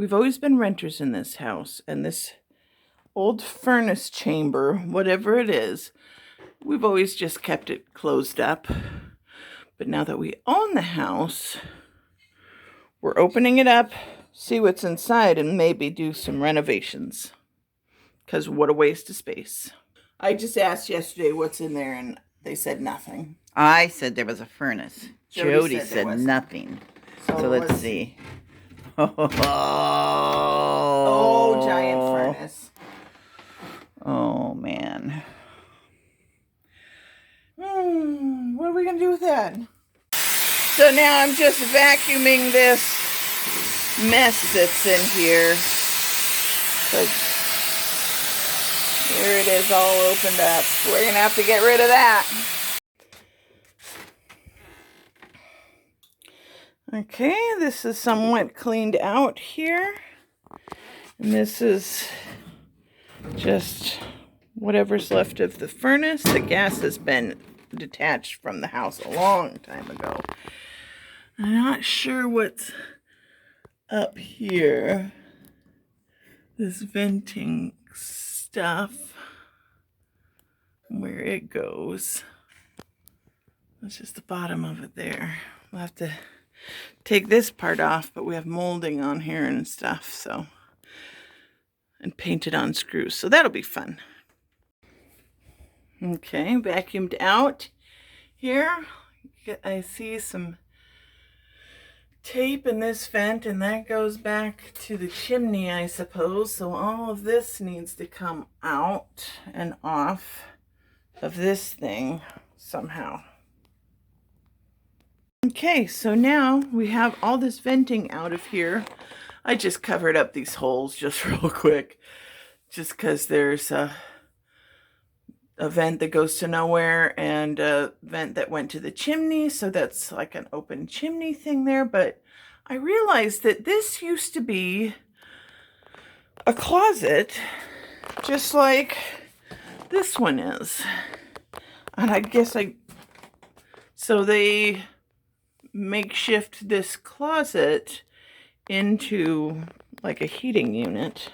we've always been renters in this house, and this old furnace chamber, whatever it is, we've always just kept it closed up. But now that we own the house, we're opening it up, see what's inside, and maybe do some renovations. Because what a waste of space. I just asked yesterday what's in there, and they said nothing. I said there was a furnace. Jody said was nothing. So let's see. Oh, giant furnace. Oh, man. What are we going to do with that? So now I'm just vacuuming this mess that's in here. So here it is, all opened up. We're going to have to get rid of that. Okay, this is somewhat cleaned out here. And this is just whatever's left of the furnace. The gas has been detached from the house a long time ago. I'm not sure what's up here. This venting stuff, where it goes. That's just the bottom of it there. We'll have to take this part off, but we have molding on here and stuff, so, and painted on screws, so that'll be fun. Okay, vacuumed out here. I see some tape in this vent, and that goes back to the chimney, I suppose. So all of this needs to come out and off of this thing somehow. Okay, so now we have all this venting out of here. I just covered up these holes just real quick, just because there's a vent that goes to nowhere and a vent that went to the chimney, so that's like an open chimney thing there. But I realized that this used to be a closet, just like this one is. And I guess so they makeshift this closet into like a heating unit,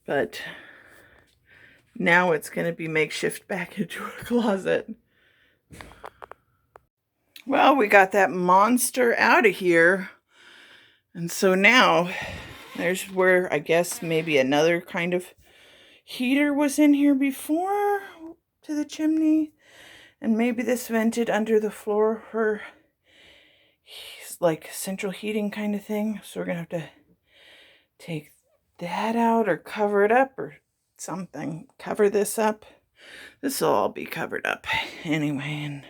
but now it's going to be makeshift back into a closet. Well, we got that monster out of here. And so now there's where I guess maybe another kind of heater was in here before to the chimney. And maybe this vented under the floor for like central heating kind of thing. So we're going to have to take that out or cover it up or something. Cover this up. This will all be covered up anyway, and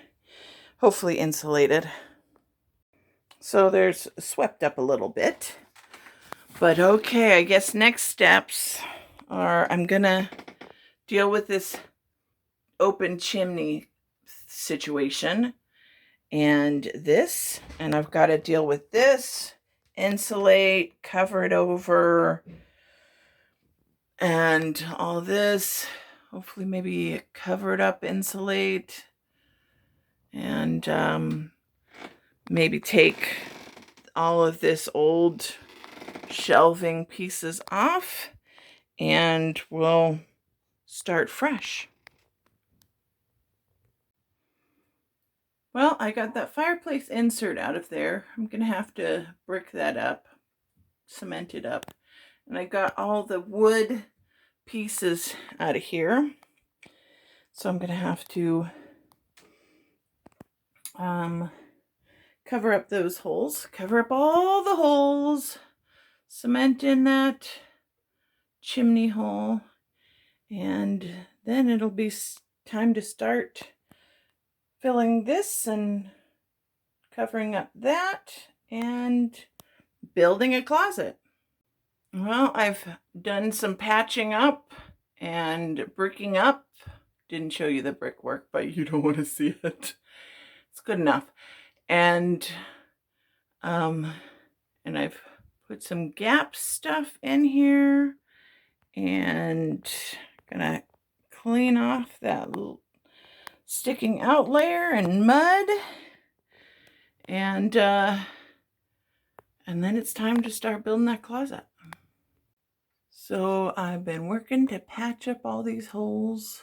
hopefully insulated. So there's swept up a little bit. But okay, I guess next steps are I'm gonna deal with this open chimney situation and this, and I've got to deal with this, insulate, cover it over, and all this. Hopefully maybe cover it up, insulate, and maybe take all of this old shelving pieces off, and we'll start fresh. Well, I got that fireplace insert out of there. I'm going to have to brick that up, cement it up. And I got all the wood pieces out of here. So I'm going to have to cover up those holes. Cover up all the holes. Cement in that chimney hole. And then it'll be time to start filling this and covering up that and building a closet. Well, I've done some patching up and bricking up. Didn't show you the brickwork, but you don't want to see it. It's good enough. And I've put some gap stuff in here and gonna clean off that sticking out layer and mud, and And then it's time to start building that closet. So I've been working to patch up all these holes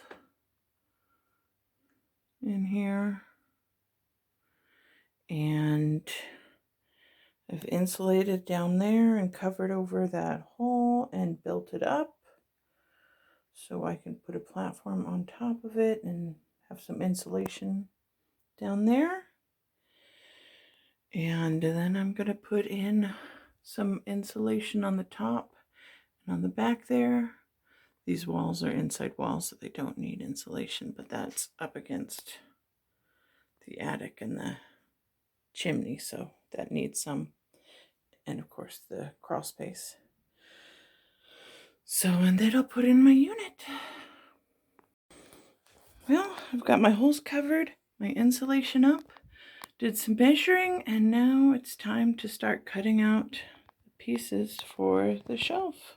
in here. And I've insulated down there and covered over that hole and built it up so I can put a platform on top of it and have some insulation down there. And then I'm going to put in some insulation on the top and on the back there. These walls are inside walls, so they don't need insulation, but that's up against the attic and the chimney, so that needs some. And of course the crawl space. So, and then I'll put in my unit. Well, I've got my holes covered, my insulation up, did some measuring, and now it's time to start cutting out the pieces for the shelf.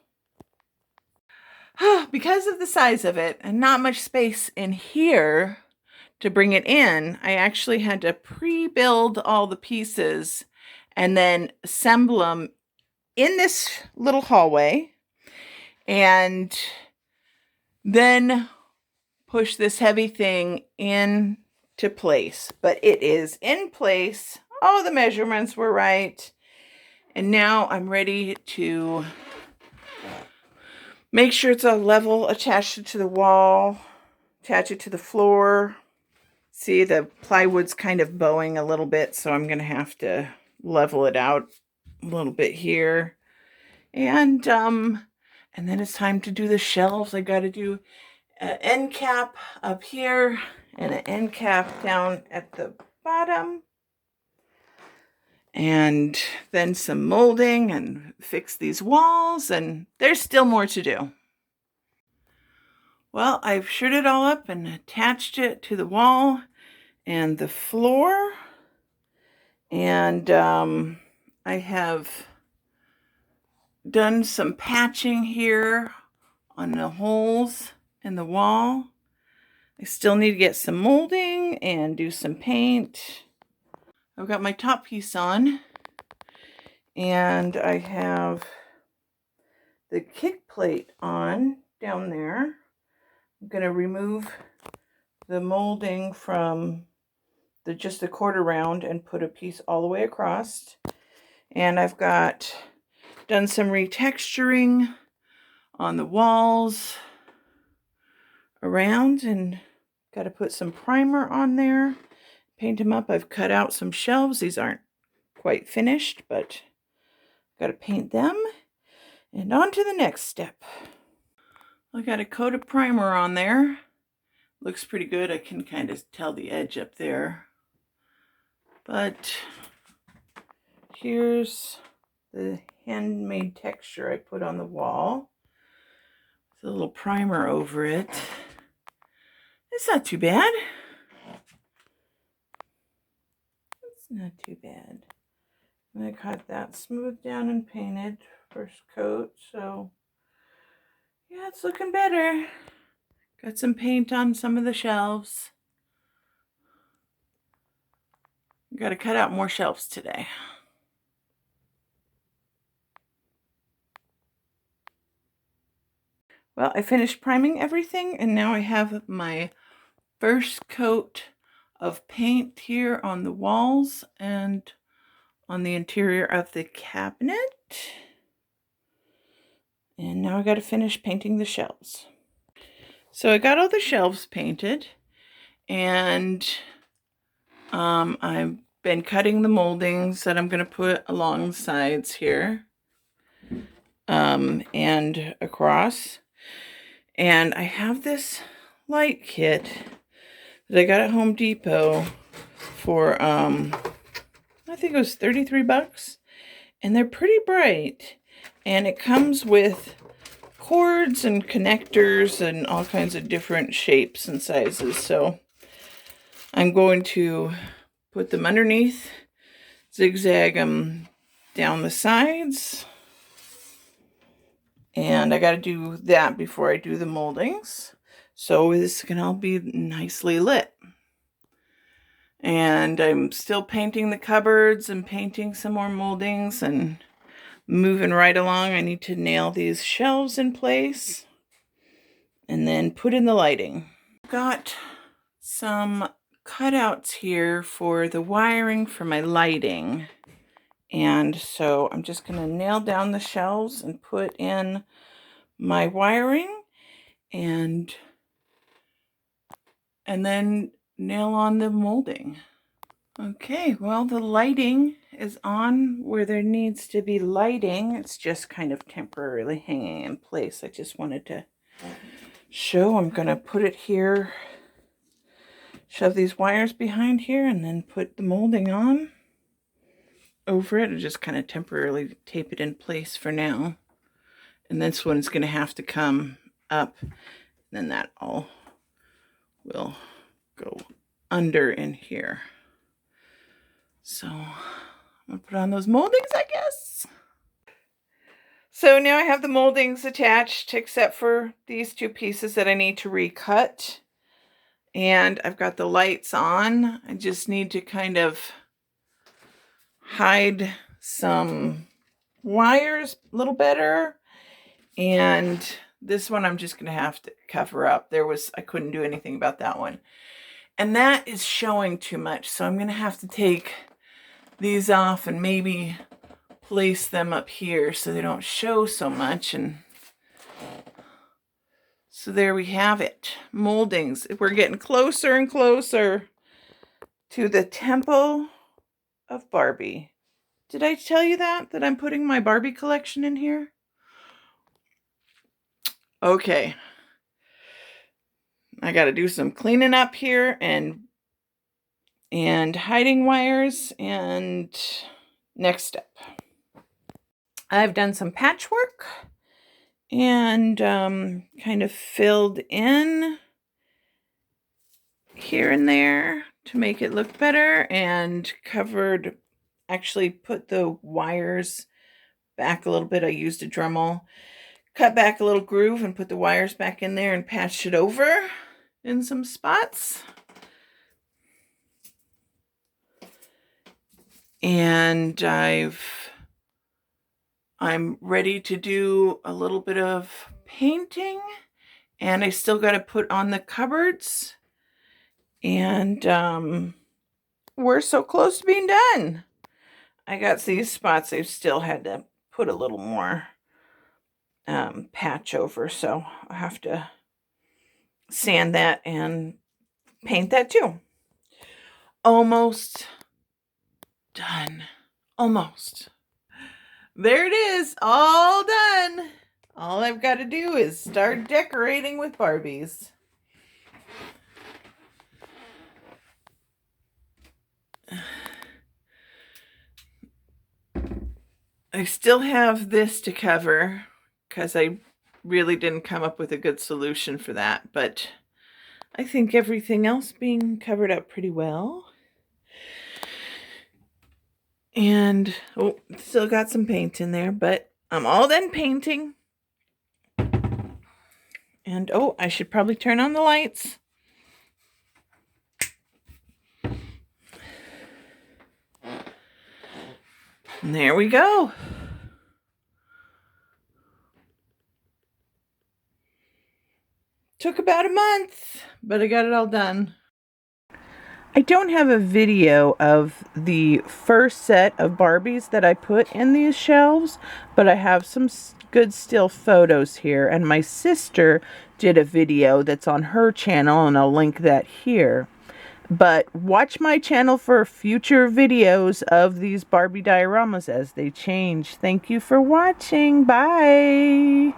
Because of the size of it and not much space in here to bring it in, I actually had to pre-build all the pieces and then assemble them in this little hallway and then push this heavy thing into place. But it is in place. Oh, the measurements were right. And now I'm ready to make sure it's all level, attach it to the wall, attach it to the floor. See, the plywood's kind of bowing a little bit, so I'm going to have to level it out a little bit here. And then it's time to do the shelves. I got to do an end cap up here and an end cap down at the bottom. And then some molding and fix these walls, and there's still more to do. Well, I've shored it all up and attached it to the wall and the floor. And I have done some patching here on the holes in the wall. I still need to get some molding and do some paint. I've got my top piece on, and I have the kick plate on down there. I'm going to remove the molding from just the quarter round and put a piece all the way across. And I've done some retexturing on the walls around, and got to put some primer on there, paint them up. I've cut out some shelves. These aren't quite finished, but got to paint them. And on to the next step. I got a coat of primer on there. Looks pretty good. I can kind of tell the edge up there. But here's the handmade texture I put on the wall. With a little primer over it. It's not too bad. It's not too bad. And I got that smoothed down and painted first coat, so yeah, it's looking better. Got some paint on some of the shelves. Got to cut out more shelves today. Well, I finished priming everything, and now I have my first coat of paint here on the walls and on the interior of the cabinet. And now I got to finish painting the shelves. So I got all the shelves painted, and I've been cutting the moldings that I'm going to put along the sides here and across. And I have this light kit that I got at Home Depot for I think it was 33 bucks, and they're pretty bright, and it comes with cords and connectors and all kinds of different shapes and sizes. So I'm going to put them underneath, zigzag them down the sides, and I got to do that before I do the moldings, so this can all be nicely lit. And I'm still painting the cupboards and painting some more moldings and moving right along. I need to nail these shelves in place and then put in the lighting. Got some cutouts here for the wiring for my lighting. And so I'm just going to nail down the shelves and put in my wiring and then nail on the molding. Okay, well, the lighting is on where there needs to be lighting. It's just kind of temporarily hanging in place. I just wanted to show. I'm going to put it here, shove these wires behind here, and then put the molding on over it and just kind of temporarily tape it in place for now. And this one's going to have to come up, and then that all will go under in here. So I'm going to put on those moldings, I guess. So now I have the moldings attached, except for these two pieces that I need to recut. And I've got the lights on. I just need to kind of hide some wires a little better. And this one I'm just going to have to cover up. I couldn't do anything about that one. And that is showing too much. So I'm going to have to take these off and maybe place them up here so they don't show so much. And so there we have it. Moldings. We're getting closer and closer to the temple of Barbie. Did I tell you that I'm putting my Barbie collection in here? Okay. I got to do some cleaning up here and hiding wires. And next step, I've done some patchwork and kind of filled in here and there to make it look better, and actually put the wires back a little bit. I used a Dremel, cut back a little groove and put the wires back in there and patched it over in some spots. And I'm ready to do a little bit of painting, and I still got to put on the cupboards, and we're so close to being done. I got these spots I still had to put a little more patch over, so I have to sand that and paint that too. Almost done. Almost. There it is, all done. All I've got to do is start decorating with Barbies. I still have this to cover because I really didn't come up with a good solution for that, but I think everything else being covered up pretty well. And, still got some paint in there, but I'm all done painting. And, I should probably turn on the lights. And there we go. Took about a month, but I got it all done. I don't have a video of the first set of Barbies that I put in these shelves, but I have some good still photos here, and my sister did a video that's on her channel, and I'll link that here. But watch my channel for future videos of these Barbie dioramas as they change. Thank you for watching. Bye!